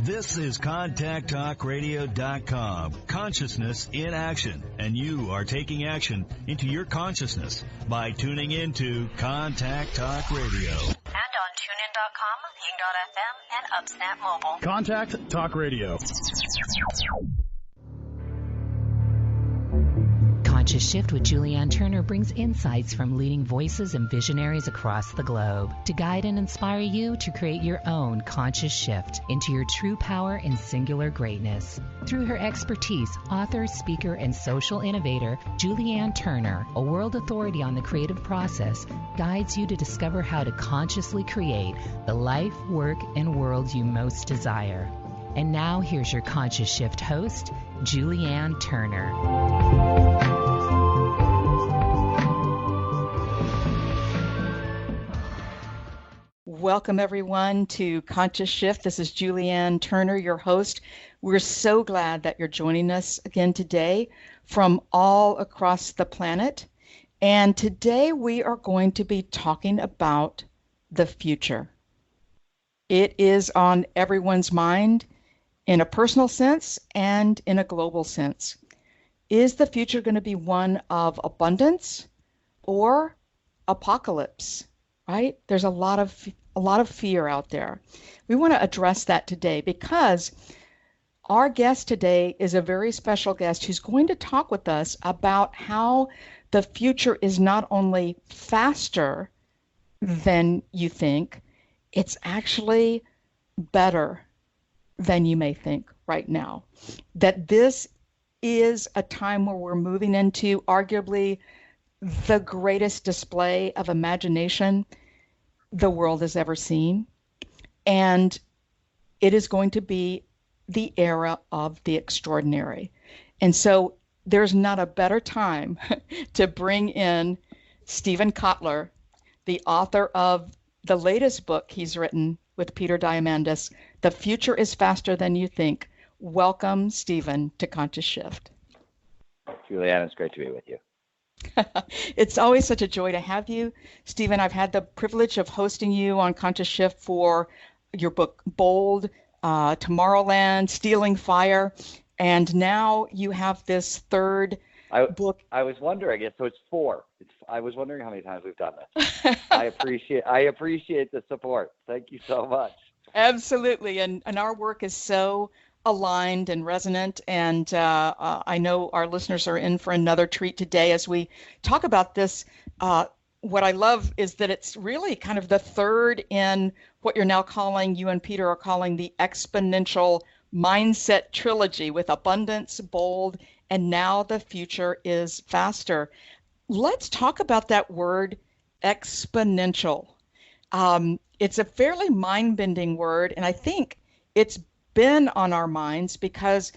This is ContactTalkRadio.com, consciousness in action, and you are taking action into your consciousness by tuning into Contact Talk Radio. And on TuneIn.com, Ping.fm, and UpSnap Mobile. Contact Talk Radio. Conscious Shift with Julianne Turner brings insights from leading voices and visionaries across the globe to guide and inspire you to create your own conscious shift into your true power and singular greatness. Through her expertise, author, speaker, and social innovator, Julianne Turner, a world authority on the creative process, guides you to discover how to consciously create the life, work, and world you most desire. And now, here's your Conscious Shift host, Julianne Turner. Welcome, everyone, to Conscious Shift. This is Julianne Turner, your host. We're so glad that you're joining us again today from all across the planet. And today we are going to be talking about the future. It is on everyone's mind in a personal sense and in a global sense. Is the future going to be one of abundance or apocalypse? Right? There's a lot of fear out there. We want to address that today because our guest today is a very special guest who's going to talk with us about how the future is not only faster than you think, it's actually better than you may think right now. That this is a time where we're moving into arguably the greatest display of imagination the world has ever seen. And it is going to be the era of the extraordinary. And so there's not a better time to bring in Steven Kotler, the author of the latest book he's written with Peter Diamandis, The Future is Faster Than You Think. Welcome, Steven, to Conscious Shift. Julianne, it's great to be with you. It's always such a joy to have you. Steven, I've had the privilege of hosting you on Conscious Shift for your book, Bold, Tomorrowland, Stealing Fire, and now you have this third book. I was wondering, so it's 4. I was wondering how many times we've done this. I appreciate the support. Thank you so much. Absolutely, and our work is so aligned and resonant, and I know our listeners are in for another treat today as we talk about this. What I love is that it's really kind of the third in what you're now calling, you and Peter are calling, the Exponential Mindset trilogy, with abundance, bold, and now the future is faster. Let's talk about that word, exponential. It's a fairly mind-bending word, and I think it's been on our minds because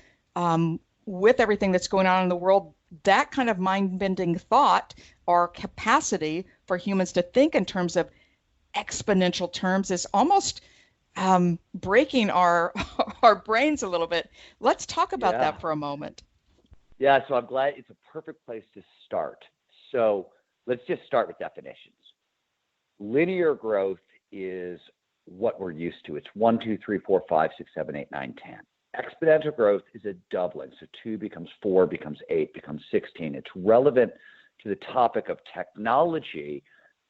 with everything that's going on in the world, that kind of mind-bending thought or capacity for humans to think in terms of exponential terms is almost breaking our brains a little bit. Let's talk about that for a moment. Yeah, so I'm glad it's a perfect place to start. So let's just start with definitions. Linear growth is what we're used to. It's 1, 2, 3, 4, 5, 6, 7, 8, 9, 10. Exponential growth is a doubling. So 2 becomes 4, becomes 8, becomes 16. It's relevant to the topic of technology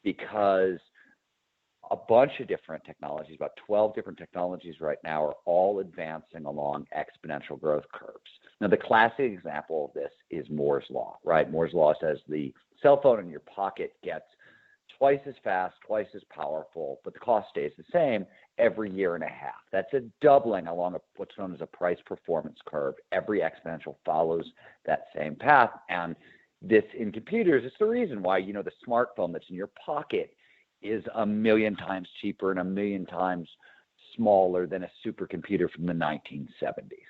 because a bunch of different technologies, about 12 different technologies right now, are all advancing along exponential growth curves. Now, the classic example of this is Moore's Law, right? Moore's Law says the cell phone in your pocket gets twice as fast, twice as powerful, but the cost stays the same every year and a half. That's a doubling along what's known as a price performance curve. Every exponential follows that same path. And this in computers is the reason why, the smartphone that's in your pocket is 1,000,000 times cheaper and 1,000,000 times smaller than a supercomputer from the 1970s.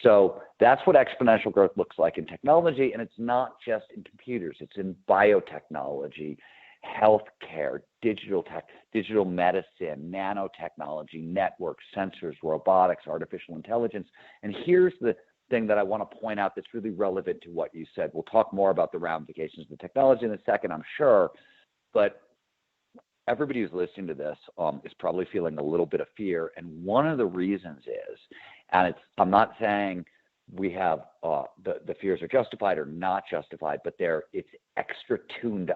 So that's what exponential growth looks like in technology. And it's not just in computers. It's in biotechnology, healthcare, digital medicine, nanotechnology, networks, sensors, robotics, artificial intelligence. And here's the thing that I want to point out that's really relevant to what you said. We'll talk more about the ramifications of the technology in a second, I'm sure, but everybody who's listening to this is probably feeling a little bit of fear. And one of the reasons And I'm not saying we have the fears are justified or not justified, but it's extra turned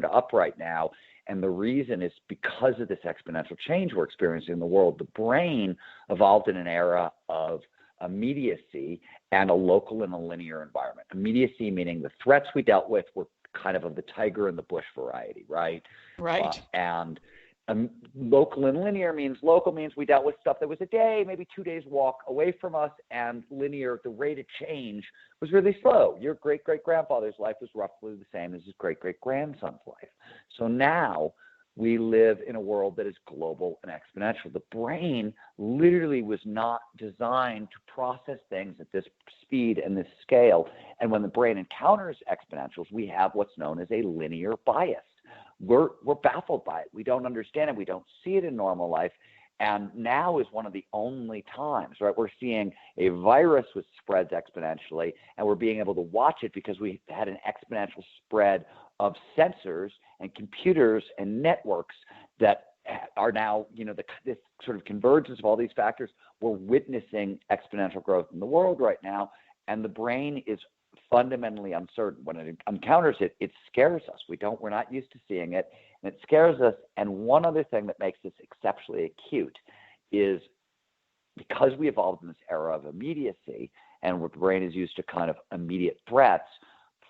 up right now. And the reason is because of this exponential change we're experiencing in the world. The brain evolved in an era of immediacy and a local and a linear environment. Immediacy meaning the threats we dealt with were kind of the tiger in the bush variety, right? Right. And local and linear means local means we dealt with stuff that was a day, maybe 2 days walk away from us, and linear, the rate of change was really slow. Your great-great-grandfather's life was roughly the same as his great-great-grandson's life. So now we live in a world that is global and exponential. The brain literally was not designed to process things at this speed and this scale. And when the brain encounters exponentials, we have what's known as a linear bias. We're baffled by it. We don't understand it. We don't see it in normal life. And now is one of the only times, right? We're seeing a virus which spreads exponentially, and we're being able to watch it because we had an exponential spread of sensors and computers and networks that are now, this sort of convergence of all these factors. We're witnessing exponential growth in the world right now, and the brain is fundamentally uncertain. When it encounters it, it scares us. We're not used to seeing it, and it scares us. And one other thing that makes this exceptionally acute is because we evolved in this era of immediacy, and the brain is used to kind of immediate threats,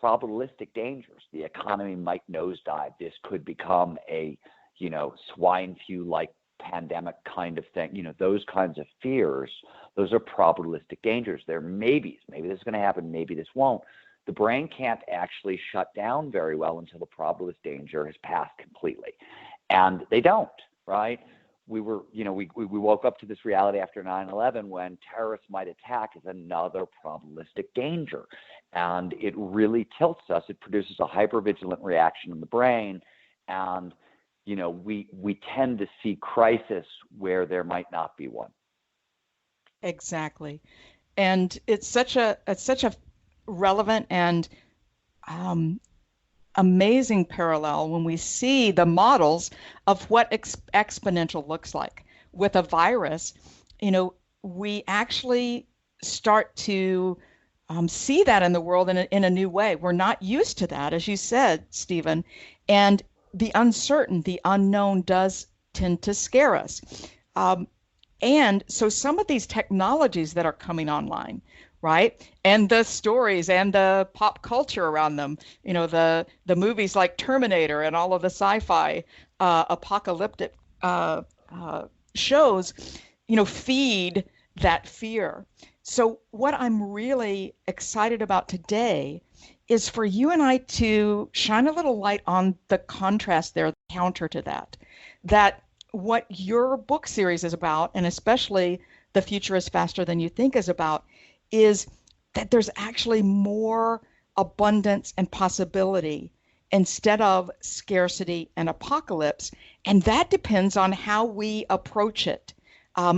probabilistic dangers. The economy might nosedive. This could become a, swine flu-like pandemic kind of thing. Those kinds of fears, those are probabilistic dangers. They're maybes. Maybe this is going to happen. Maybe this won't. The brain can't actually shut down very well until the probabilistic danger has passed completely. And they don't, right? We woke up to this reality after 9/11 when terrorists might attack is another probabilistic danger. And it really tilts us. It produces a hypervigilant reaction in the brain. And, we tend to see crisis where there might not be one. Exactly. And it's such a relevant and amazing parallel when we see the models of what exponential looks like. With a virus, we actually start to see that in the world in a new way. We're not used to that, as you said, Stephen, and the uncertain, the unknown does tend to scare us. And so some of these technologies that are coming online, right? And the stories and the pop culture around them, the movies like Terminator and all of the sci-fi apocalyptic shows, feed that fear. So what I'm really excited about today is for you and I to shine a little light on the contrast there, the counter to that what your book series is about, and especially The Future is Faster Than You Think is about, is that there's actually more abundance and possibility instead of scarcity and apocalypse. And that depends on how we approach it,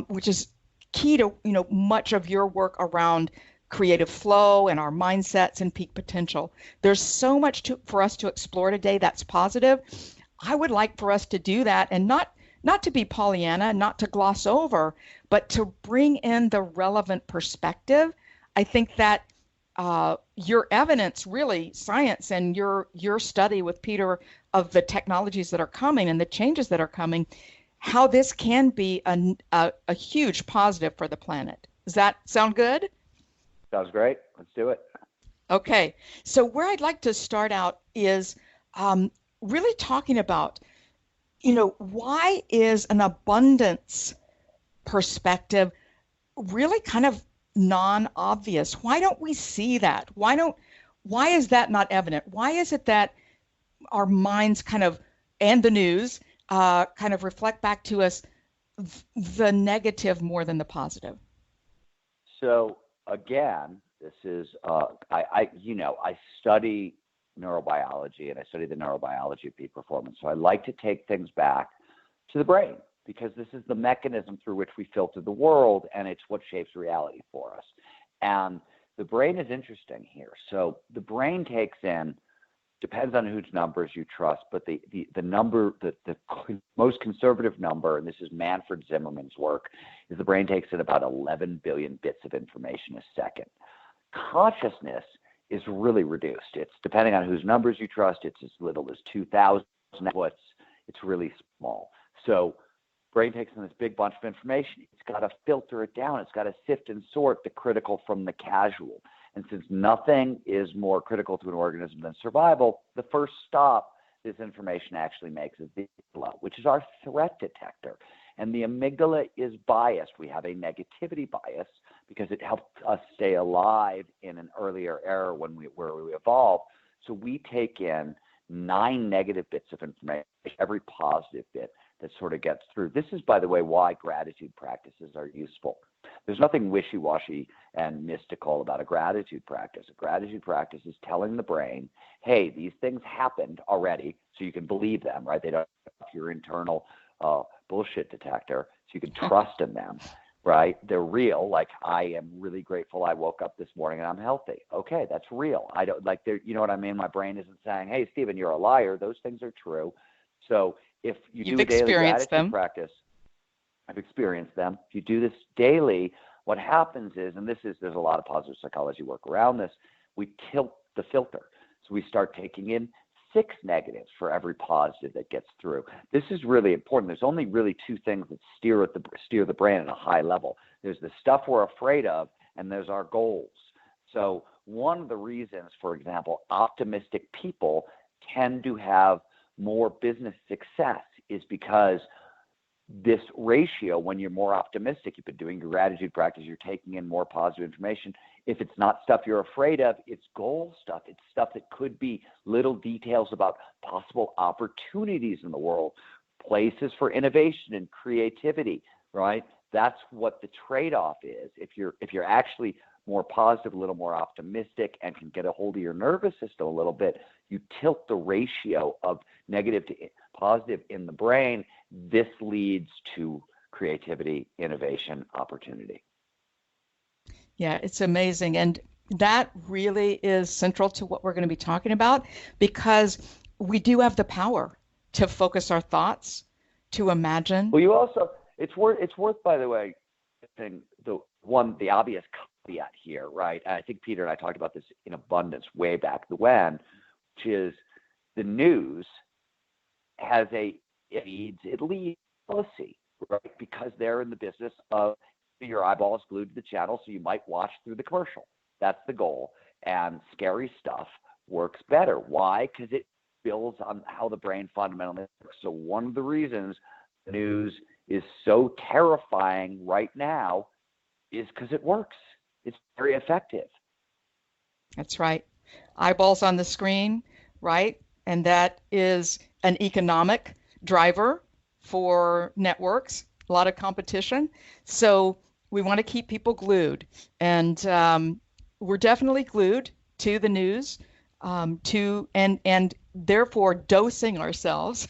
which is key to, much of your work around creative flow and our mindsets and peak potential. There's so much for us to explore today that's positive. I would like for us to do that, and not to be Pollyanna, not to gloss over, but to bring in the relevant perspective. I think that your evidence, really, science, and your study with Peter of the technologies that are coming and the changes that are coming, how this can be a huge positive for the planet. Does that sound good? Sounds great. Let's do it. Okay. So where I'd like to start out is really talking about, why is an abundance perspective really kind of non-obvious? Why don't we see that? Why is that not evident? Why is it that our minds and the news kind of reflect back to us the negative more than the positive? So again, this is I study neurobiology, and I study the neurobiology of peak performance. So I like to take things back to the brain, because this is the mechanism through which we filter the world, and it's what shapes reality for us. And the brain is interesting here. So the brain takes in depends on whose numbers you trust, but the number, the most conservative number, and this is Manfred Zimmerman's work, is the brain takes in about 11 billion bits of information a second. Consciousness is really reduced. It's depending on whose numbers you trust, it's as little as 2,000 outputs. It's really small. So brain takes in this big bunch of information. It's got to filter it down. It's got to sift and sort the critical from the casual. And since nothing is more critical to an organism than survival, the first stop this information actually makes is the amygdala, which is our threat detector. And the amygdala is biased. We have a negativity bias because it helped us stay alive in an earlier era where we evolved. So we take in 9 negative bits of information, every positive bit that sort of gets through. This is, by the way, why gratitude practices are useful. There's nothing wishy-washy and mystical about a gratitude practice. A gratitude practice is telling the brain, hey, these things happened already, so you can believe them, right? They don't have your internal bullshit detector, so you can trust in them, right? They're real. Like, I am really grateful I woke up this morning and I'm healthy. Okay, that's real. I don't like, you know what I mean? My brain isn't saying, hey, Steven, you're a liar. Those things are true. So if you do a daily gratitude practice, I've experienced them. If you do this daily, what happens is, and there's a lot of positive psychology work around this, we tilt the filter. So we start taking in 6 negatives for every positive that gets through. This is really important. There's only really 2 things that steer the brain at a high level. There's the stuff we're afraid of, and there's our goals. So one of the reasons, for example, optimistic people tend to have more business success is because this ratio, when you're more optimistic, you've been doing your gratitude practice, you're taking in more positive information. If it's not stuff you're afraid of, it's goal stuff. It's stuff that could be little details about possible opportunities in the world, places for innovation and creativity, right? That's what the trade-off is. If you're actually more positive, a little more optimistic, and can get a hold of your nervous system a little bit, you tilt the ratio of negative to positive in the brain. This leads to creativity, innovation, opportunity. Yeah, it's amazing. And that really is central to what we're going to be talking about, because we do have the power to focus our thoughts, to imagine. Well, you also, it's worth, by the way, the obvious caveat here, right? And I think Peter and I talked about this in abundance way back when, which is the news it leads policy, right? Because they're in the business of your eyeballs glued to the channel, so you might watch through the commercial. That's the goal. And scary stuff works better. Why? Because it builds on how the brain fundamentally works. So one of the reasons the news is so terrifying right now is because it works. It's very effective. That's right. Eyeballs on the screen, right? And that is an economic driver for networks, a lot of competition. So we want to keep people glued. And we're definitely glued to the news, and therefore dosing ourselves,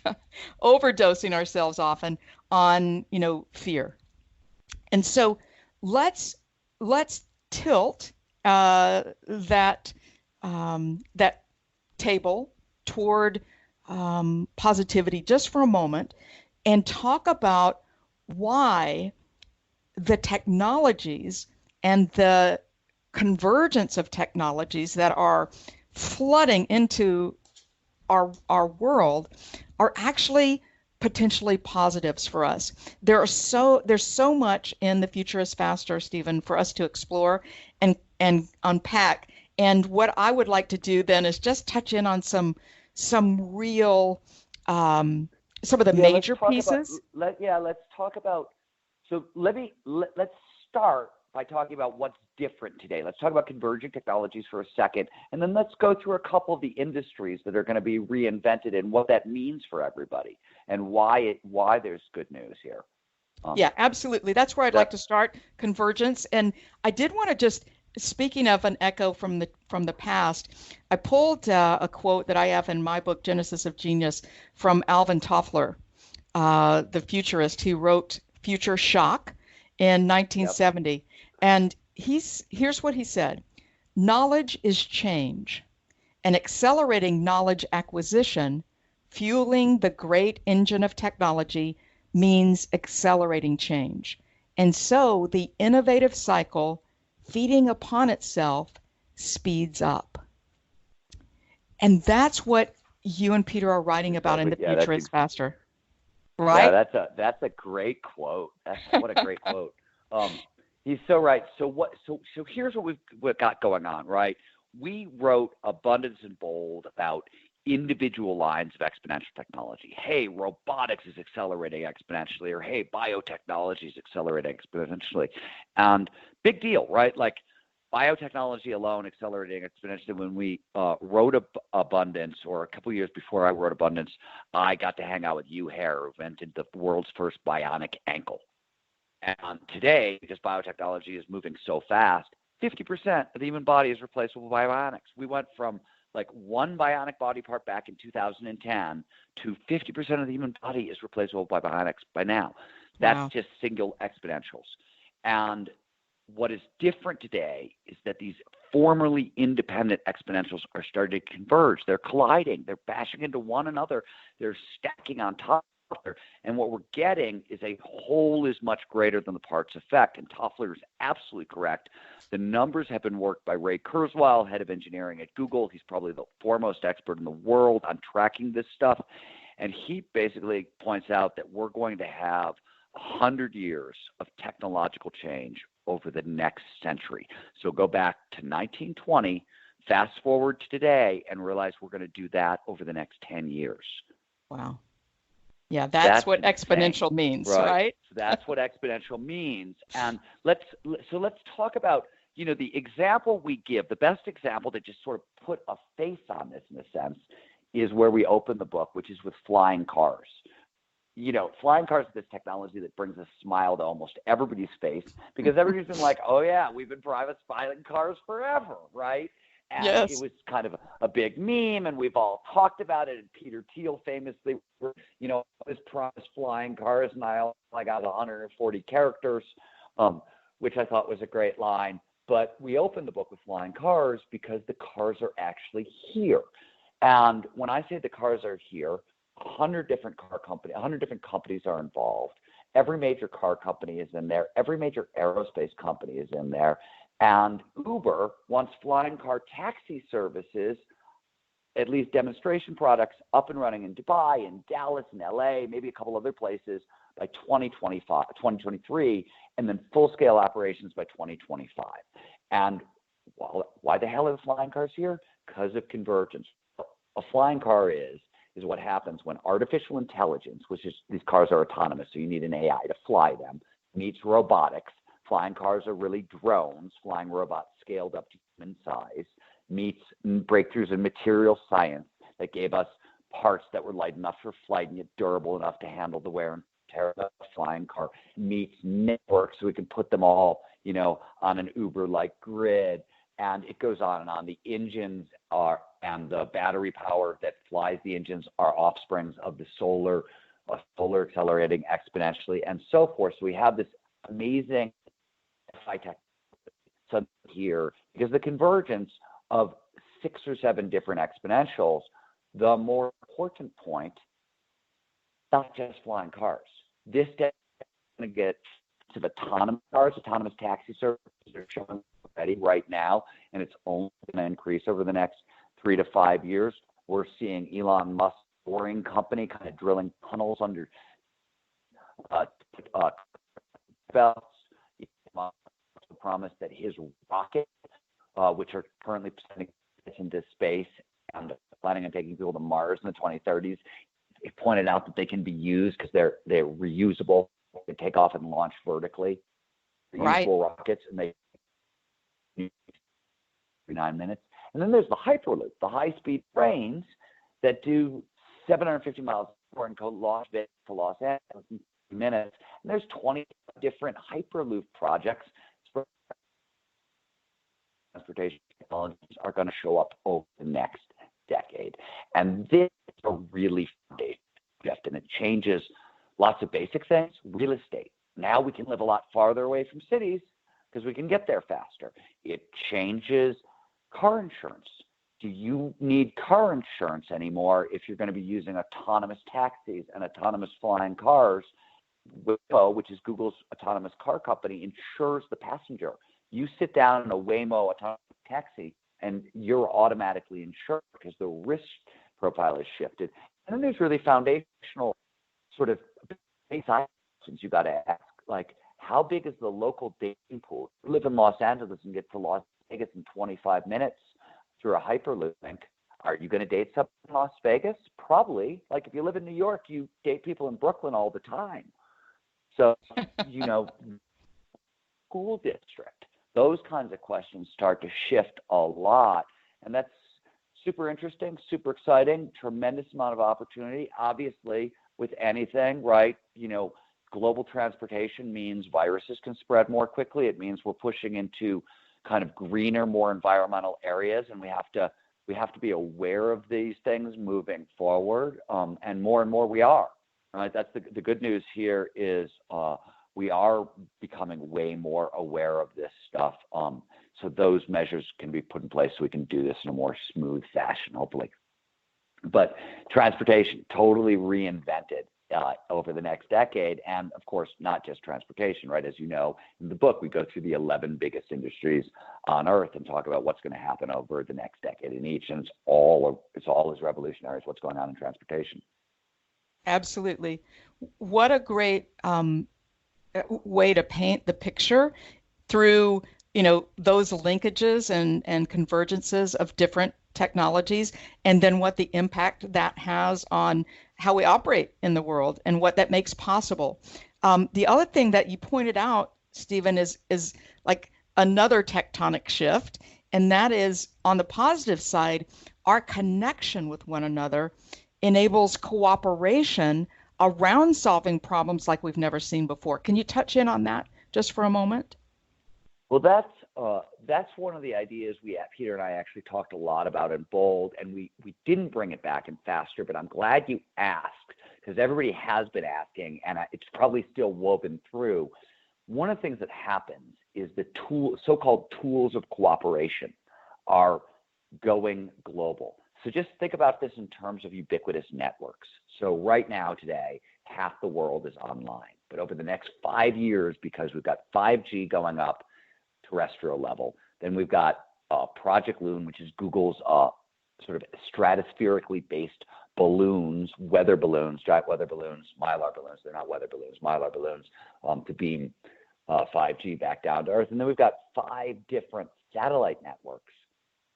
overdosing ourselves often on, fear. And so let's tilt that table toward positivity just for a moment and talk about why the technologies and the convergence of technologies that are flooding into our world are actually potentially positives for us. There's so much in The Future is Faster, Steven, for us to explore and unpack. And what I would like to do then is just touch in on some real some of the major pieces. Let's talk about. So let's start by talking about what's different today. Let's talk about converging technologies for a second, and then let's go through a couple of the industries that are going to be reinvented and what that means for everybody and why there's good news here. Yeah, absolutely. That's where I'd like to start, convergence. And I did want to just, speaking of an echo from the past, I pulled a quote that I have in my book, Genesis of Genius, from Alvin Toffler, the futurist who wrote Future Shock in 1970. Yep. And here's what he said: knowledge is change, and accelerating knowledge acquisition, fueling the great engine of technology, means accelerating change. And so the innovative cycle, feeding upon itself, speeds up. And that's what you and Peter are writing about in The Future is Faster. Right? Yeah, that's a great quote. What a great quote. He's so right. So here's what we've got going on, right? We wrote abundance and bold about individual lines of exponential technology. Hey, robotics is accelerating exponentially, or hey, biotechnology is accelerating exponentially. And big deal, right? Like biotechnology alone accelerating exponentially. When we wrote Abundance, or a couple of years before I wrote Abundance, I got to hang out with Hugh Hare, who invented the world's first bionic ankle. And today, because biotechnology is moving so fast, 50% of the human body is replaceable by bionics. We went from like one bionic body part back in 2010 to 50% of the human body is replaceable by bionics by now. That's just single exponentials. And what is different today is that these formerly independent exponentials are starting to converge. They're colliding. They're bashing into one another. They're stacking on top of each other. And what we're getting is a whole is much greater than the parts effect. And Toffler is absolutely correct. The numbers have been worked by Ray Kurzweil, head of engineering at Google. He's probably the foremost expert in the world on tracking this stuff. And he basically points out that we're going to have 100 years of technological change over the next century. So go back to 1920, fast forward to today, and realize we're going to do that over the next 10 years. Wow. Yeah, that's what exponential means, right? So that's what exponential means. And let's talk about, the example we give, the best example to just sort of put a face on this in a sense is where we open the book, which is with flying cars. Flying cars is this technology that brings a smile to almost everybody's face, because everybody's been like, oh yeah, we've been private flying cars forever, right? And it was kind of a big meme, and we've all talked about it. And Peter Thiel famously, was promised flying cars, and I got 140 characters, which I thought was a great line. But we opened the book with flying cars because the cars are actually here. And when I say the cars are here, 100 different companies are involved. Every major car company is in there. Every major aerospace company is in there. And Uber wants flying car taxi services, at least demonstration products, up and running in Dubai, in Dallas, in LA, maybe a couple other places by 2023, and then full-scale operations by 2025. And why the hell are the flying cars here? Because of convergence. A flying car is what happens when artificial intelligence, which is, these cars are autonomous, so you need an AI to fly them, meets robotics. Flying cars are really drones, flying robots scaled up to human size, meets breakthroughs in material science that gave us parts that were light enough for flight and yet durable enough to handle the wear and tear of a flying car, meets networks so we can put them all, on an Uber-like grid. And it goes on and on. The engines and the battery power that flies the engines are offsprings of the solar accelerating exponentially, and so forth. So we have this amazing high-tech here, because the convergence of 6 or 7 different exponentials, the more important point, not just flying cars. This day, we're going to get to autonomous cars, autonomous taxi services are showing already right now, and it's only going to increase over the next 3 to 5 years. We're seeing Elon Musk's boring company kind of drilling tunnels under belts. He promised that his rocket, which are currently sending into space and planning on taking people to Mars in the 2030s, he pointed out that they can be used because they're reusable. They take off and launch vertically. Reusable rockets, and they 9 minutes. And then there's the Hyperloop, the high-speed trains that do 750 miles per hour and go Las Vegas to Los Angeles in 3 minutes. And there's 20 different Hyperloop projects. Transportation technologies are going to show up over the next decade. And this is a really foundational shift, and it changes lots of basic things. Real estate. Now we can live a lot farther away from cities because we can get there faster. It changes car insurance. do you need car insurance anymore if you're going to be using autonomous taxis and autonomous flying cars? Waymo, which is Google's autonomous car company, insures the passenger. You sit down in a Waymo autonomous taxi and you're automatically insured because the risk profile is shifted. And then there's really foundational sort of basic questions you got to ask, like, how big is the local dating pool? You live in Los Angeles and get to Las Vegas in 25 minutes through a hyperloop link. Are you going to date someone in Las Vegas? Probably. Like if you live in New York, you date people in Brooklyn all the time. So, school district, those kinds of questions start to shift a lot. And that's super interesting, super exciting, tremendous amount of opportunity. Obviously, with anything, right? Global transportation means viruses can spread more quickly. It means we're pushing into kind of greener, more environmental areas, and we have to be aware of these things moving forward. And more we are. Right? That's the good news here is we are becoming way more aware of this stuff. So those measures can be put in place so we can do this in a more smooth fashion, hopefully. But transportation totally reinvented over the next decade. And of course, not just transportation, right? As you know, in the book, we go through the 11 biggest industries on Earth and talk about what's going to happen over the next decade in each. And it's all as revolutionary as what's going on in transportation. Absolutely. What a great way to paint the picture through, those linkages and convergences of different technologies, and then what the impact that has on how we operate in the world and what that makes possible. The other thing that you pointed out, Steven, is like another tectonic shift, and that is on the positive side, our connection with one another enables cooperation around solving problems like we've never seen before. Can you touch in on that just for a moment? Well, that's one of the ideas Peter and I actually talked a lot about in Bold, and we didn't bring it back in Faster, but I'm glad you asked because everybody has been asking, and it's probably still woven through. One of the things that happens is the so-called tools of cooperation are going global. So just think about this in terms of ubiquitous networks. So right now, today, half the world is online. But over the next 5 years, because we've got 5G going up terrestrial level, then we've got Project Loon, which is Google's sort of stratospherically based balloons, weather balloons, giant weather balloons, mylar balloons. They're not weather balloons, mylar balloons to beam 5G back down to Earth. And then we've got 5 different satellite networks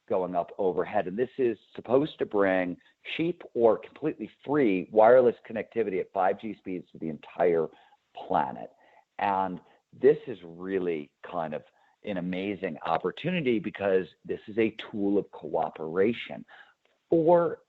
going up overhead. And this is supposed to bring cheap or completely free wireless connectivity at 5G speeds to the entire planet. And this is really kind of an amazing opportunity because this is a tool of cooperation. 4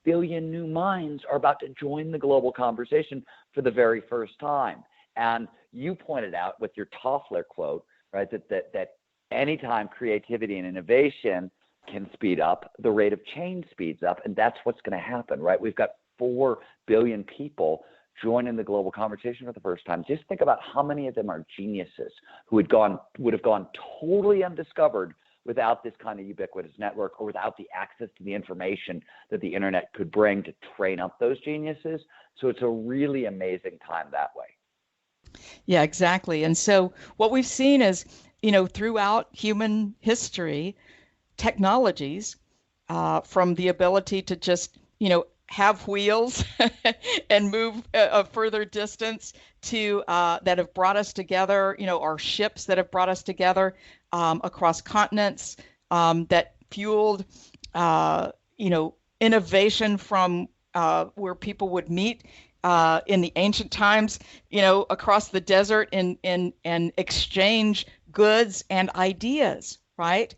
billion new minds are about to join the global conversation for the very first time. And you pointed out with your Toffler quote, right, that anytime creativity and innovation can speed up, the rate of change speeds up, and that's what's going to happen, right? We've got 4 billion people joining the global conversation for the first time. Just think about how many of them are geniuses who would have gone totally undiscovered without this kind of ubiquitous network or without the access to the information that the internet could bring to train up those geniuses. So it's a really amazing time that way. Yeah, exactly. And so what we've seen is, throughout human history, technologies from the ability to just, have wheels and move a further distance to that have brought us together, our ships that have brought us together across continents that fueled, innovation from where people would meet in the ancient times, across the desert and exchange goods and ideas, right?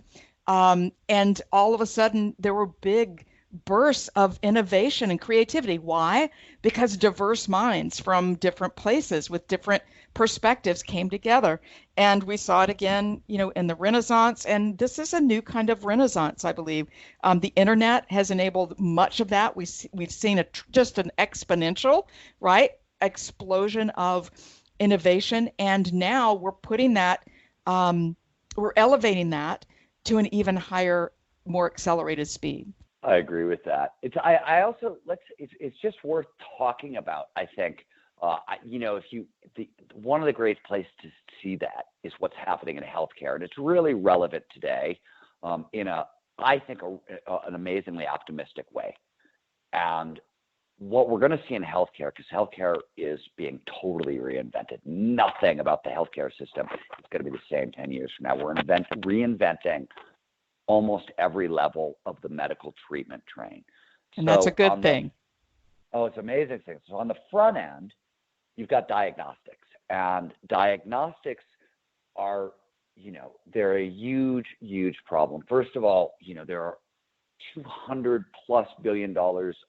And all of a sudden there were big bursts of innovation and creativity. Why? Because diverse minds from different places with different perspectives came together. And we saw it again, in the Renaissance. And this is a new kind of Renaissance, I believe. The internet has enabled much of that. We've seen just an exponential, right, explosion of innovation. And now we're putting that, we're elevating that to an even higher more accelerated speed. I agree with that. I also it's just worth talking about. I think one of the great places to see that is what's happening in healthcare, and it's really relevant today in an amazingly optimistic way. And what we're going to see in healthcare, because healthcare is being totally reinvented. Nothing about the healthcare system is going to be the same 10 years from now. We're reinventing almost every level of the medical treatment train. And that's a good thing. It's an amazing thing. So on the front end, you've got diagnostics. And diagnostics are, they're a huge, huge problem. First of all, there are $200+ billion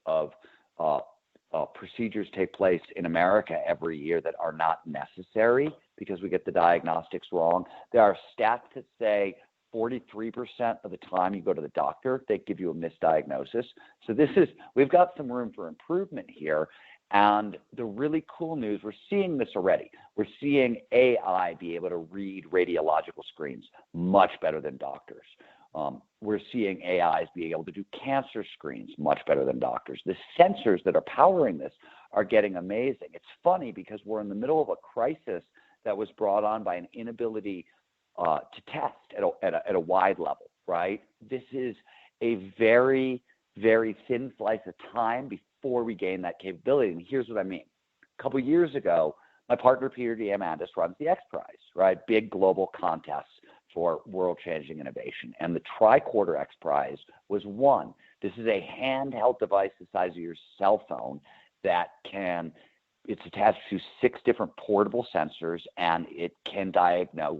of procedures take place in America every year that are not necessary because we get the diagnostics wrong. There are stats that say 43% of the time you go to the doctor, they give you a misdiagnosis. So we've got some room for improvement here. And the really cool news, we're seeing this already. We're seeing AI be able to read radiological screens much better than doctors. We're seeing AIs being able to do cancer screens much better than doctors. The sensors that are powering this are getting amazing. It's funny because we're in the middle of a crisis that was brought on by an inability to test at a wide level, right? This is a very, very thin slice of time before we gain that capability. And here's what I mean. A couple of years ago, my partner, Peter Diamandis, runs the X Prize, right? Big global contests for world-changing innovation. And the Tricorder X Prize was won. This is a handheld device the size of your cell phone that it's attached to 6 different portable sensors, and it can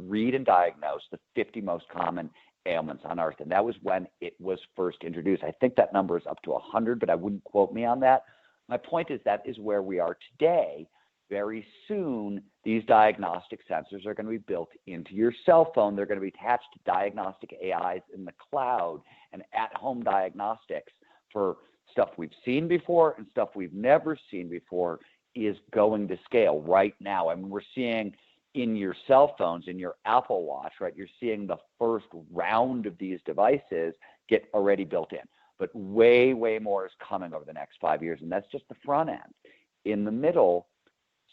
read and diagnose the 50 most common ailments on Earth. And that was when it was first introduced. I think that number is up to 100, but I wouldn't quote me on that. My point is that is where we are today. Very soon, these diagnostic sensors are going to be built into your cell phone. They're going to be attached to diagnostic AIs in the cloud, and at-home diagnostics for stuff we've seen before and stuff we've never seen before is going to scale right now. I mean, we're seeing in your cell phones, in your Apple Watch, right? You're seeing the first round of these devices get already built in. But way, way more is coming over the next 5 years, and that's just the front end. In the middle,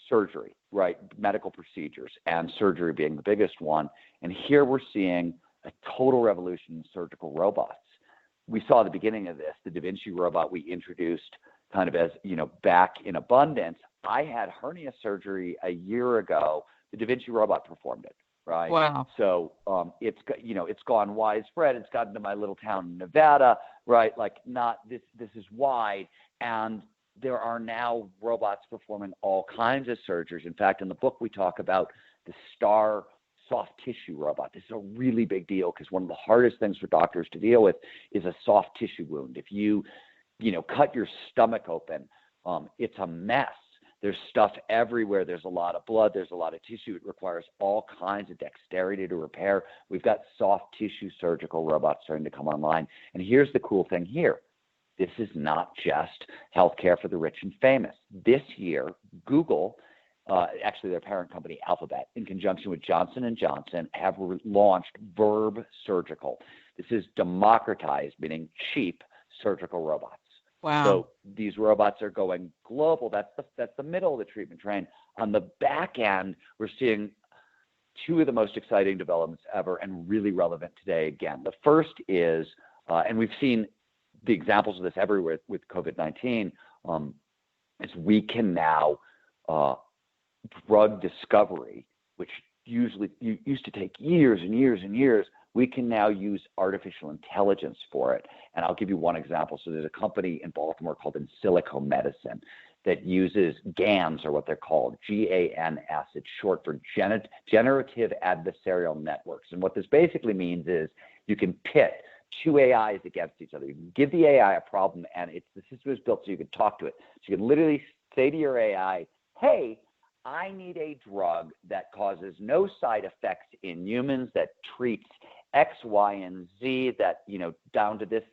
surgery, right? Medical procedures, and surgery being the biggest one. And here we're seeing a total revolution in surgical robots. We saw the beginning of this, the Da Vinci robot we introduced kind of as, back in abundance. I had hernia surgery a year ago. The Da Vinci robot performed it, right? Wow. So it's gone widespread. It's gotten to my little town in Nevada, right? Like this is wide. And there are now robots performing all kinds of surgeries. In fact, in the book, we talk about the STAR soft tissue robot. This is a really big deal because one of the hardest things for doctors to deal with is a soft tissue wound. If you cut your stomach open, it's a mess. There's stuff everywhere. There's a lot of blood. There's a lot of tissue. It requires all kinds of dexterity to repair. We've got soft tissue surgical robots starting to come online. And here's the cool thing here. This is not just healthcare for the rich and famous. This year, Google, actually their parent company Alphabet, in conjunction with Johnson & Johnson, have launched Verb Surgical. This is democratized, meaning cheap, surgical robots. Wow. So these robots are going global. That's the middle of the treatment train. On the back end, we're seeing 2 of the most exciting developments ever and really relevant today again. The first is, and we've seen the examples of this everywhere with COVID-19, is we can now drug discovery, which usually used to take years and years and years, we can now use artificial intelligence for it. And I'll give you one example. So there's a company in Baltimore called In Silico Medicine that uses GANs, or what they're called, GANS. It's short for Generative Adversarial Networks. And what this basically means is you can pit 2 AIs against each other. You can give the AI a problem, and the system is built so you can talk to it. So you can literally say to your AI, hey, I need a drug that causes no side effects in humans, that treats X, Y, and Z, that, down to this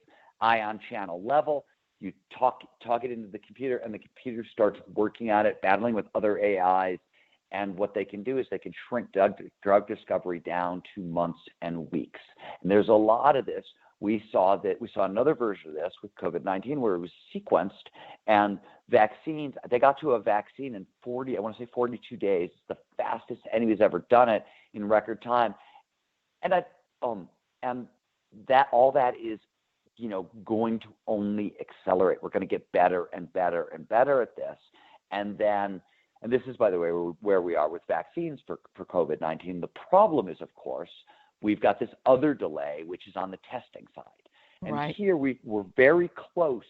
ion channel level. You talk it into the computer, and the computer starts working on it, battling with other AIs. And what they can do is they can shrink drug discovery down to months and weeks. And there's a lot of this we saw another version of this with COVID-19 where it was sequenced, and vaccines, they got to a vaccine in 42 days. It's the fastest anybody's ever done it in record time. And all that is, going to only accelerate. We're going to get better and better and better at this. And this is, by the way, where we are with vaccines for COVID-19. The problem is, of course, we've got this other delay, which is on the testing side. And right. Here we're very close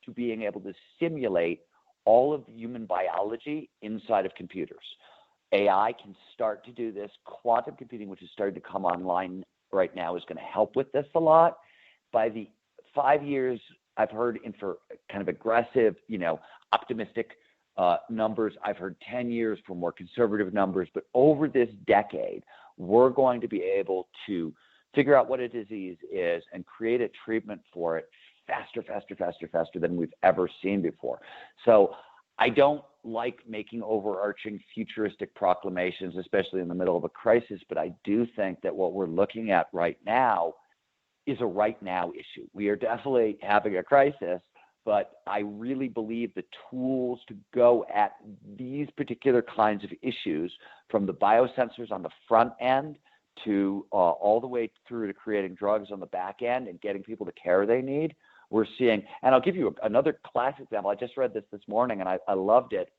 to being able to simulate all of human biology inside of computers. AI can start to do this. Quantum computing, which is starting to come online right now, is going to help with this a lot. By the 5 years, I've heard for kind of aggressive, optimistic numbers. I've heard 10 years for more conservative numbers. But over this decade, we're going to be able to figure out what a disease is and create a treatment for it faster than we've ever seen before. So I don't like making overarching futuristic proclamations, especially in the middle of a crisis, but I do think that what we're looking at right now is a right now issue. We are definitely having a crisis, but I really believe the tools to go at these particular kinds of issues, from the biosensors on the front end to all the way through to creating drugs on the back end and getting people the care they need, we're seeing. And I'll give you another classic example. I just read this morning, and I loved it.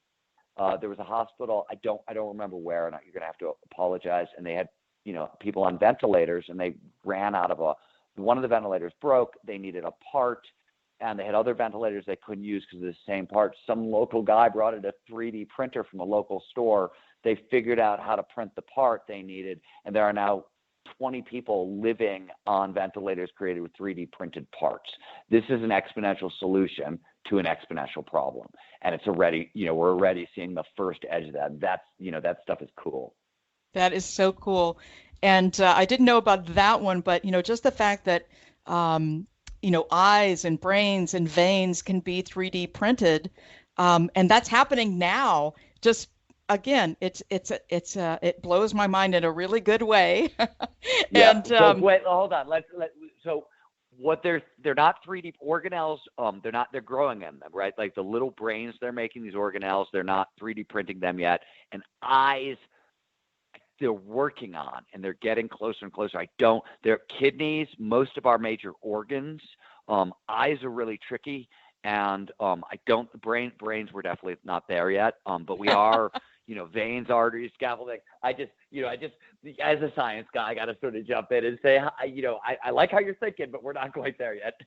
There was a hospital, I don't remember where, and you're going to have to apologize, and they had people on ventilators, and they ran out of one of the ventilators broke. They needed a part, and they had other ventilators they couldn't use because of the same part. Some local guy brought in a 3D printer from a local store. They figured out how to print the part they needed, and there are now 20 people living on ventilators created with 3D printed parts. This is an exponential solution to an exponential problem, and it's already, we're already seeing the first edge of that. That stuff is cool. That is so cool. And I didn't know about that one, but just the fact that eyes and brains and veins can be 3D printed, and that's happening now. Just again, it blows my mind in a really good way. Yeah. And wait, hold on. So what they're not 3D organelles. They're growing in them, right? Like the little brains they're making, these organelles, they're not 3D printing them yet. And eyes, they're working on, and they're getting closer and closer. Their kidneys, most of our major organs, eyes are really tricky, and brains we're definitely not there yet. But we are, veins, arteries, scaffolding. I just, as a science guy, I got to sort of jump in and say, I like how you're thinking, but we're not quite there yet.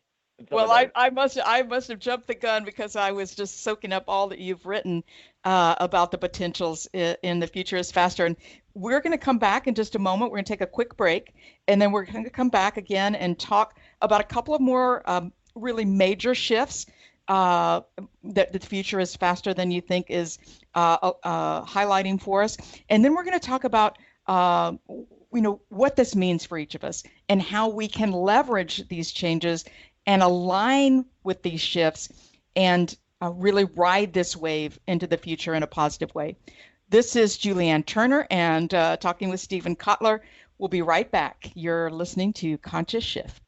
Well, I must have jumped the gun because I was just soaking up all that you've written about the potentials in the future is faster. And we're going to come back in just a moment. We're going to take a quick break, and then we're going to come back again and talk about a couple of more really major shifts that the future is faster than you think is highlighting for us. And then we're going to talk about what this means for each of us and how we can leverage these changes and align with these shifts and really ride this wave into the future in a positive way. This is Julianne Turner and talking with Steven Kotler. We'll be right back. You're listening to Conscious Shift.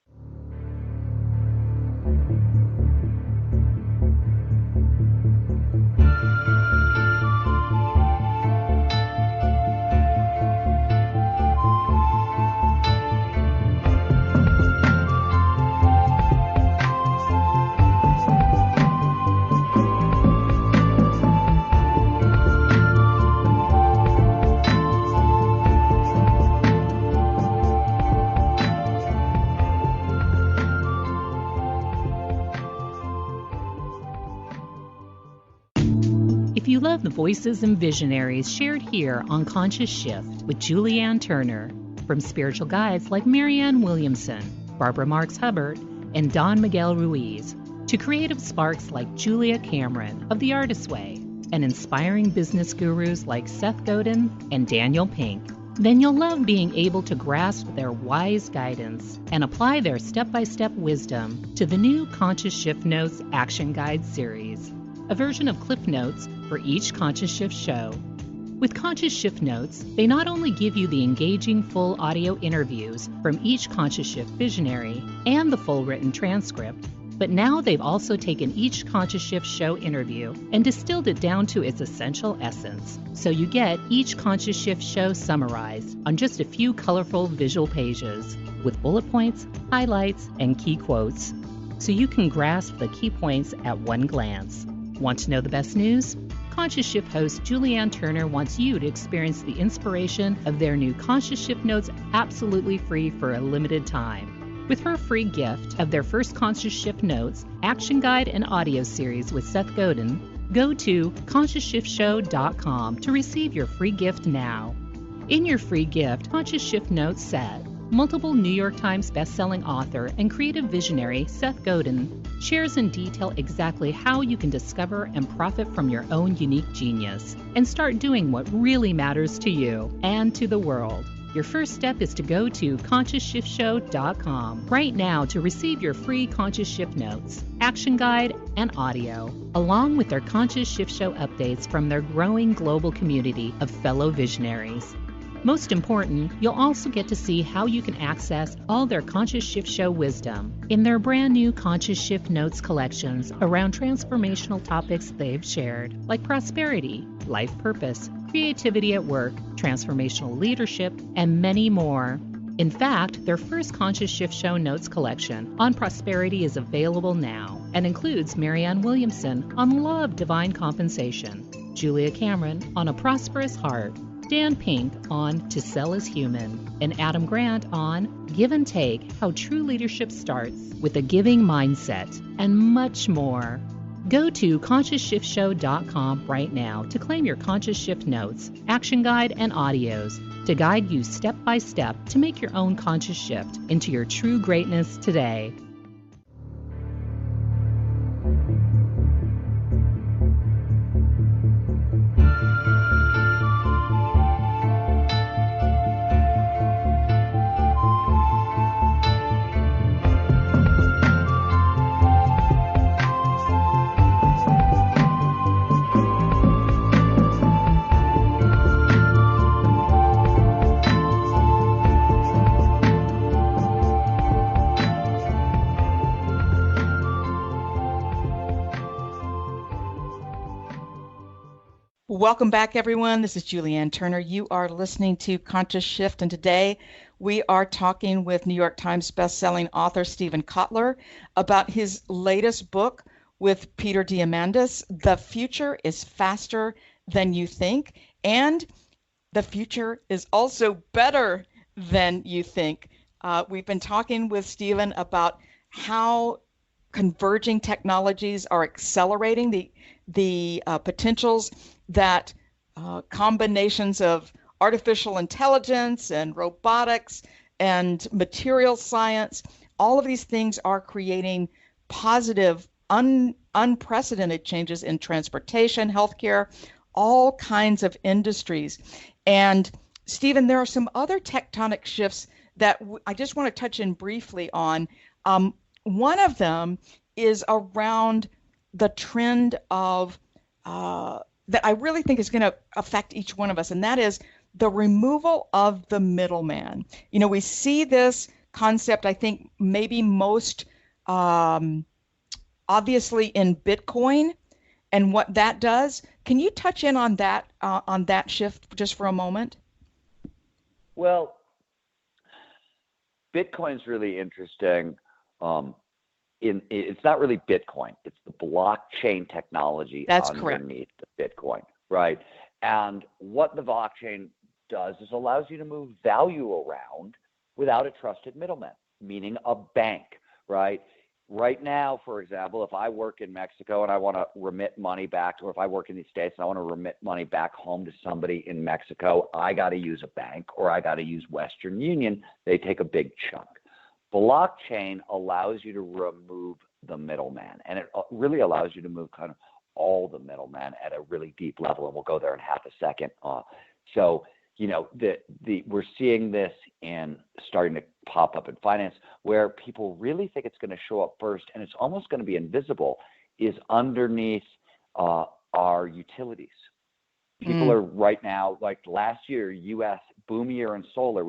If you love the voices and visionaries shared here on Conscious Shift with Julianne Turner, from spiritual guides like Marianne Williamson, Barbara Marks Hubbard, and Don Miguel Ruiz, to creative sparks like Julia Cameron of The Artist's Way, and inspiring business gurus like Seth Godin and Daniel Pink, then you'll love being able to grasp their wise guidance and apply their step-by-step wisdom to the new Conscious Shift Notes Action Guide series, a version of Cliff Notes for each Conscious Shift show. With Conscious Shift Notes, they not only give you the engaging full audio interviews from each Conscious Shift visionary and the full written transcript, but now they've also taken each Conscious Shift show interview and distilled it down to its essential essence. So you get each Conscious Shift show summarized on just a few colorful visual pages with bullet points, highlights, and key quotes, so you can grasp the key points at one glance. Want to know the best news? Conscious Shift host Julianne Turner wants you to experience the inspiration of their new Conscious Shift Notes absolutely free for a limited time. With her free gift of their first Conscious Shift Notes, action guide, and audio series with Seth Godin, go to ConsciousSHIFT-show.com to receive your free gift now. In your free gift, Conscious Shift Notes set, multiple New York Times bestselling author and creative visionary Seth Godin shares in detail exactly how you can discover and profit from your own unique genius and start doing what really matters to you and to the world. Your first step is to go to ConsciousSHIFT-show.com right now to receive your free Conscious Shift Notes, action guide, and audio, along with their Conscious Shift Show updates from their growing global community of fellow visionaries. Most important, you'll also get to see how you can access all their Conscious Shift Show wisdom in their brand new Conscious Shift Notes collections around transformational topics they've shared, like prosperity, life purpose, creativity at work, transformational leadership, and many more. In fact, their first Conscious Shift Show Notes collection on prosperity is available now and includes Marianne Williamson on the law of divine compensation, Julia Cameron on a prosperous heart, Dan Pink on To Sell is Human, and Adam Grant on Give and Take, How True Leadership Starts with a Giving Mindset, and much more. Go to ConsciousShiftShow.com right now to claim your Conscious Shift Notes, action guide, and audios to guide you step by step to make your own conscious shift into your true greatness today. Welcome back, everyone. This is Julianne Turner. You are listening to Conscious Shift, and today we are talking with New York Times bestselling author Steven Kotler about his latest book with Peter Diamandis, The Future is Faster Than You Think, and the future is also better than you think. We've been talking with Steven about how converging technologies are accelerating the potentials that combinations of artificial intelligence and robotics and material science, all of these things are creating positive, unprecedented changes in transportation, healthcare, all kinds of industries. And Steven, there are some other tectonic shifts that I just want to touch in briefly on. One of them is around the trend of that I really think is going to affect each one of us, and that is the removal of the middleman. You know, we see this concept, I think, maybe most obviously in Bitcoin and what that does. Can you touch in on that shift just for a moment? Well, Bitcoin's really interesting. It's not really Bitcoin. It's the blockchain technology underneath the Bitcoin, right? And what the blockchain does is allows you to move value around without a trusted middleman, meaning a bank, right? Right now, for example, if I work in Mexico and I want to remit money back, or if I work in the States and I want to remit money back home to somebody in Mexico, I got to use a bank or I got to use Western Union. They take a big chunk. Blockchain allows you to remove the middleman, and it really allows you to move kind of all the middleman at a really deep level, and we'll go there in half a second. So, you know, we're seeing this in starting to pop up in finance, where people really think it's going to show up first, and it's almost going to be invisible, is underneath our utilities. People are right now, like last year, U.S. boom year in solar.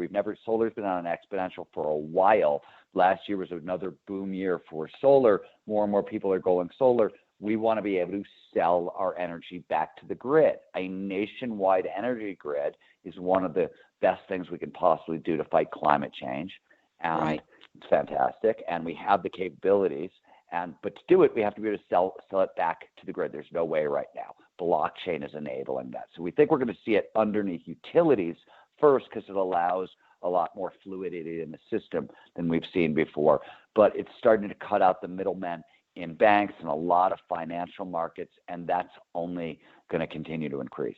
Solar's been on an exponential for a while. Last year was another boom year for solar. More and more people are going solar. We want to be able to sell our energy back to the grid. A nationwide energy grid is one of the best things we can possibly do to fight climate change. And it's fantastic. And we have the capabilities. But to do it, we have to be able to sell it back to the grid. There's no way right now. Blockchain is enabling that. So we think we're going to see it underneath utilities first because it allows a lot more fluidity in the system than we've seen before. But it's starting to cut out the middlemen in banks and a lot of financial markets, and that's only going to continue to increase.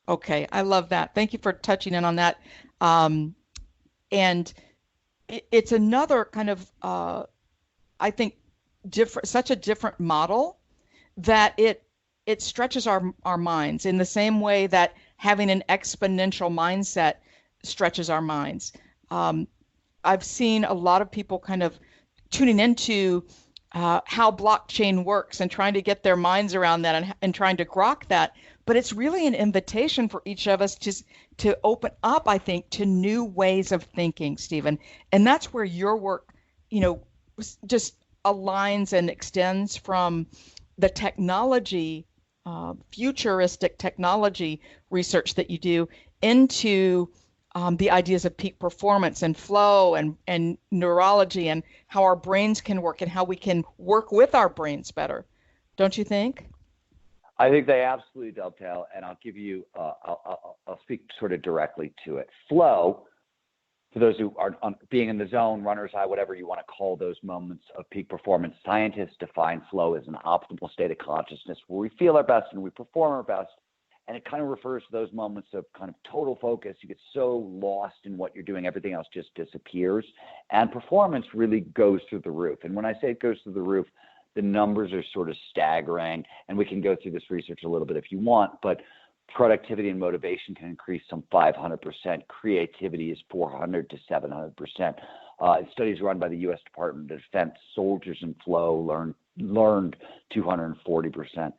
Okay, I love that. Thank you for touching in on that. And it's another kind of, I think, such a different model that it stretches our minds in the same way that having an exponential mindset stretches our minds. I've seen a lot of people kind of tuning into how blockchain works and trying to get their minds around that and trying to grok that. But it's really an invitation for each of us to open up, I think, to new ways of thinking, Steven. And that's where your work, just aligns and extends from the technology, futuristic technology research that you do into the ideas of peak performance and flow and neurology and how our brains can work and how we can work with our brains better. Don't you think? I think they absolutely dovetail, and I'll give you, I'll speak sort of directly to it. Flow, for those who are being in the zone, runner's high, whatever you want to call those moments of peak performance, scientists define flow as an optimal state of consciousness where we feel our best and we perform our best. And it kind of refers to those moments of kind of total focus. You get so lost in what you're doing, everything else just disappears. And performance really goes through the roof. And when I say it goes through the roof, the numbers are sort of staggering. And we can go through this research a little bit if you want. But productivity and motivation can increase some 500%. Creativity is 400 to 700%. Studies run by the U.S. Department of Defense, soldiers in flow learned 240%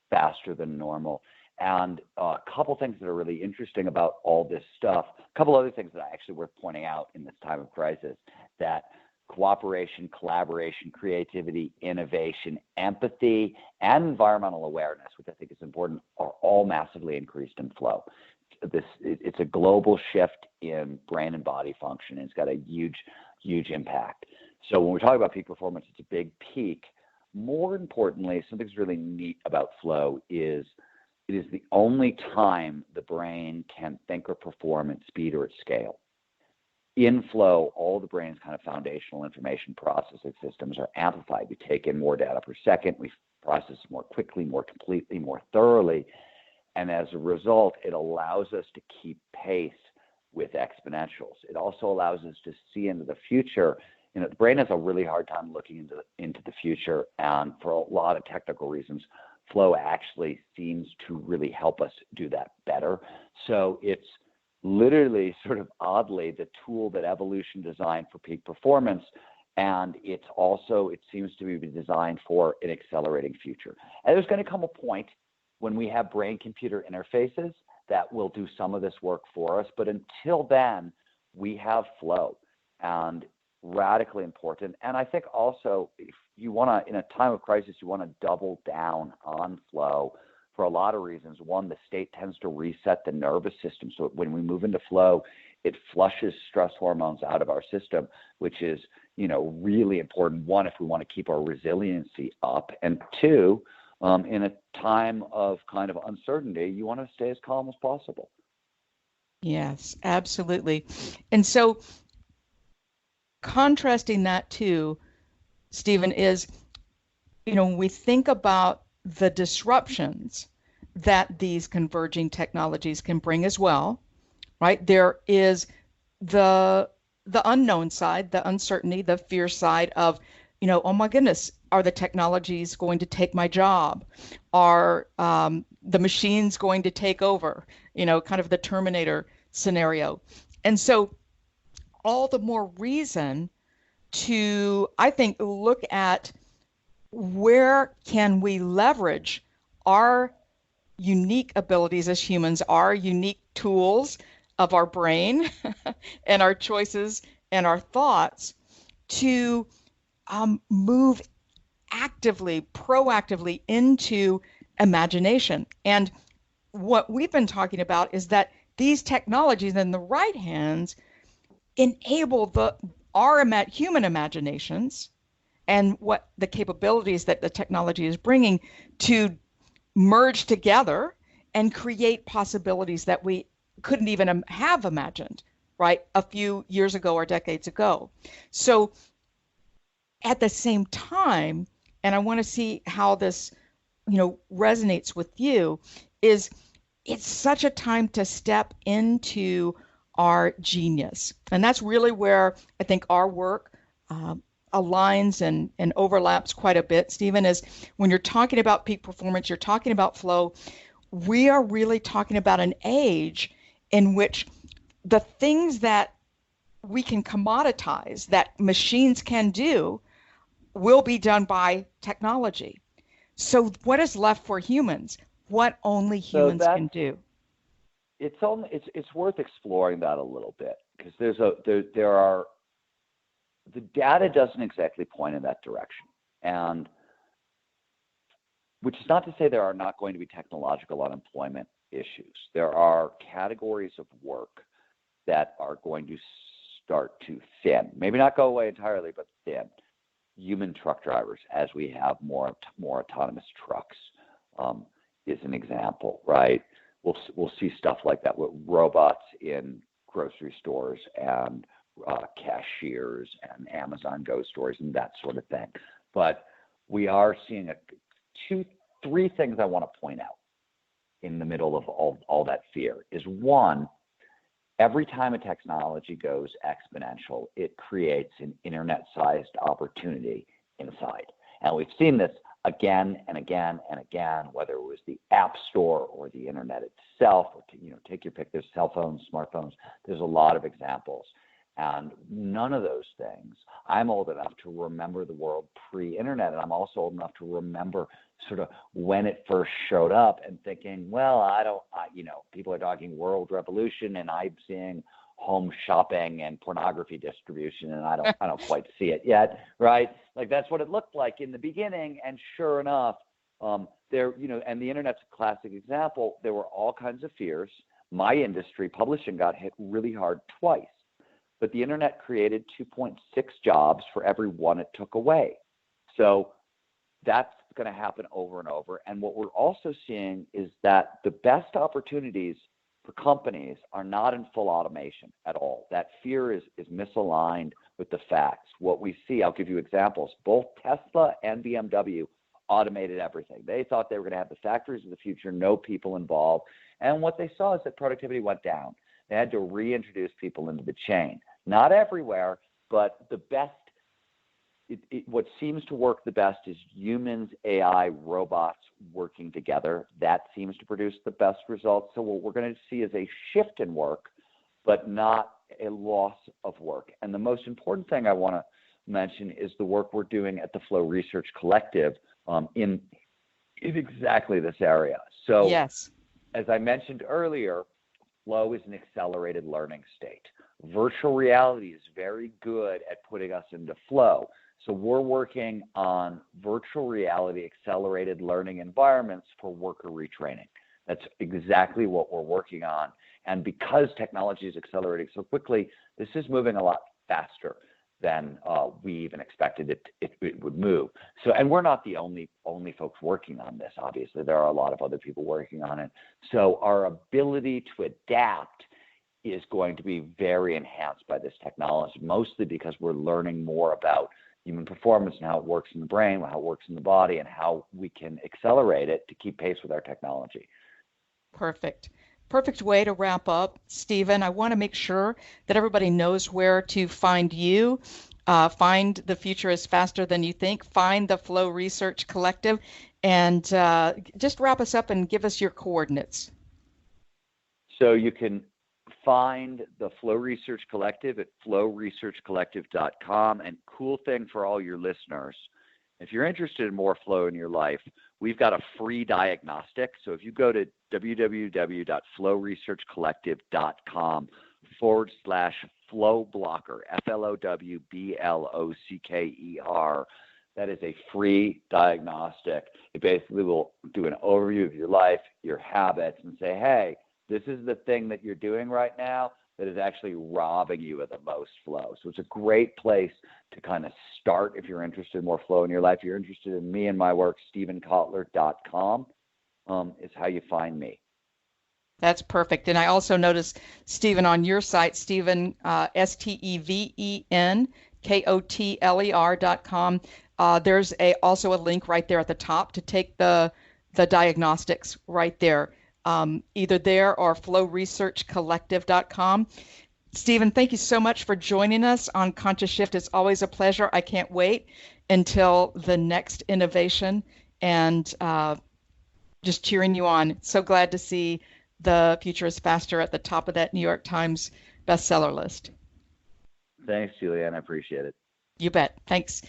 faster than normal. And a couple things that are really interesting about all this stuff, a couple other things that are actually worth pointing out in this time of crisis, that cooperation, collaboration, creativity, innovation, empathy, and environmental awareness, which I think is important, are all massively increased in flow. It's a global shift in brain and body function, and it's got a huge, huge impact. So when we talk about peak performance, it's a big peak. More importantly, something that's really neat about flow is it is the only time the brain can think or perform at speed or at scale. In flow, all the brain's kind of foundational information processing systems are amplified. We take in more data per second. We process more quickly, more completely, more thoroughly. And as a result, it allows us to keep pace with exponentials. It also allows us to see into the future. The brain has a really hard time looking into the future. And for a lot of technical reasons, flow actually seems to really help us do that better. So it's literally sort of oddly the tool that evolution designed for peak performance. And it's also, it seems to be designed for an accelerating future. And there's going to come a point when we have brain-computer interfaces that will do some of this work for us. But until then, we have flow, and radically important. And I think also, if you want to, in a time of crisis, you want to double down on flow for a lot of reasons. One, the state tends to reset the nervous system. So when we move into flow, it flushes stress hormones out of our system, which is, really important. One, if we want to keep our resiliency up. And two, in a time of kind of uncertainty, you want to stay as calm as possible. Yes, absolutely. And so contrasting that too, Steven, is, when we think about the disruptions that these converging technologies can bring as well, right? There is the unknown side, the uncertainty, the fear side of, oh my goodness, are the technologies going to take my job? Are the machines going to take over? Kind of the Terminator scenario. And so all the more reason to, I think, look at where can we leverage our unique abilities as humans, our unique tools of our brain and our choices and our thoughts to move actively, proactively into imagination. And what we've been talking about is that these technologies in the right hands enable our human imaginations and what the capabilities that the technology is bringing to merge together and create possibilities that we couldn't even have imagined, right, a few years ago or decades ago. So at the same time, and I want to see how this, resonates with you, is it's such a time to step into our genius. And that's really where I think our work aligns and overlaps quite a bit, Stephen, is when you're talking about peak performance, you're talking about flow, we are really talking about an age in which the things that we can commoditize, that machines can do, will be done by technology. So what is left for humans? What only humans can do? It's worth exploring that a little bit, because there are the data doesn't exactly point in that direction, and which is not to say there are not going to be technological unemployment issues. There are categories of work that are going to start to thin, maybe not go away entirely, but thin. Human truck drivers, as we have more autonomous trucks, is an example, right? We'll see stuff like that with robots in grocery stores and cashiers and Amazon Go stores and that sort of thing. But we are seeing three things I want to point out in the middle of all that fear. Is one, every time a technology goes exponential, it creates an internet-sized opportunity inside. And we've seen this again and again and again, whether it was the App Store or the internet itself, or take your pick. There's cell phones, smartphones. There's a lot of examples. And none of those things, I'm old enough to remember the world pre-internet, and I'm also old enough to remember sort of when it first showed up and thinking, well, people are talking world revolution, and I'm seeing home shopping and pornography distribution, and I don't quite see it yet, right? Like that's what it looked like in the beginning, and sure enough, and the internet's a classic example. There were all kinds of fears. My industry, publishing, got hit really hard twice. But the internet created 2.6 jobs for every one it took away. So that's going to happen over and over. And what we're also seeing is that the best opportunities for companies are not in full automation at all. That fear is misaligned with the facts. What we see, I'll give you examples. Both Tesla and BMW automated everything. They thought they were going to have the factories of the future, no people involved. And what they saw is that productivity went down. They had to reintroduce people into the chain. Not everywhere, but the best, what seems to work the best is humans, AI, robots working together. That seems to produce the best results. So what we're going to see is a shift in work, but not a loss of work. And the most important thing I want to mention is the work we're doing at the Flow Research Collective in exactly this area. So yes, as I mentioned earlier, flow is an accelerated learning state. Virtual reality is very good at putting us into flow. So we're working on virtual reality accelerated learning environments for worker retraining. That's exactly what we're working on. And because technology is accelerating so quickly, this is moving a lot faster than we even expected it would move. So, and we're not the only folks working on this. Obviously, there are a lot of other people working on it. So our ability to adapt is going to be very enhanced by this technology, mostly because we're learning more about human performance and how it works in the brain, how it works in the body, and how we can accelerate it to keep pace with our technology. Perfect. Perfect way to wrap up, Steven. I want to make sure that everybody knows where to find you. Find The Future is Faster Than You Think. Find the Flow Research Collective. And just wrap us up and give us your coordinates. So you can find the Flow Research Collective at flowresearchcollective.com. And cool thing for all your listeners, If you're interested in more flow in your life, we've got a free diagnostic. So if you go to www.flowresearchcollective.com/flow blocker, FLOWBLOCKER, that is a free diagnostic. It basically will do an overview of your life, your habits, and say, hey, this is the thing that you're doing right now that is actually robbing you of the most flow. So it's a great place to kind of start if you're interested in more flow in your life. If you're interested in me and my work, StevenKotler.com is how you find me. That's perfect. And I also noticed, Steven, on your site, Steven, StevenKotler.com, there's also a link right there at the top to take the diagnostics right there. Either there or flowresearchcollective.com. Steven, thank you so much for joining us on Conscious Shift. It's always a pleasure. I can't wait until the next innovation and just cheering you on. So glad to see The Future is Faster at the top of that New York Times bestseller list. Thanks, Julianne. I appreciate it. You bet. Thanks.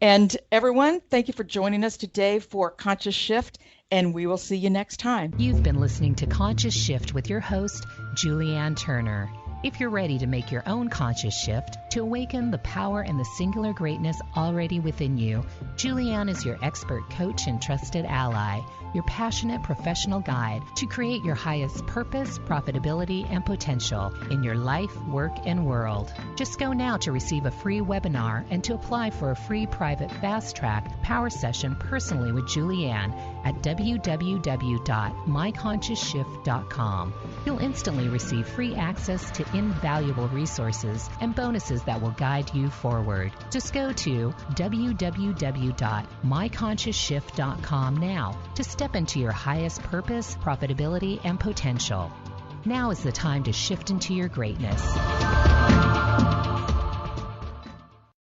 And everyone, thank you for joining us today for Conscious Shift, and we will see you next time. You've been listening to Conscious Shift with your host, Julianne Turner. If you're ready to make your own conscious shift to awaken the power and the singular greatness already within you, Julianne is your expert coach and trusted ally, your passionate professional guide to create your highest purpose, profitability, and potential in your life, work, and world. Just go now to receive a free webinar and to apply for a free private fast-track power session personally with Julianne at www.myconsciousshift.com. You'll instantly receive free access to invaluable resources and bonuses that will guide you forward. Just go to www.myconsciousshift.com now to step into your highest purpose, profitability, and potential. Now is the time to shift into your greatness.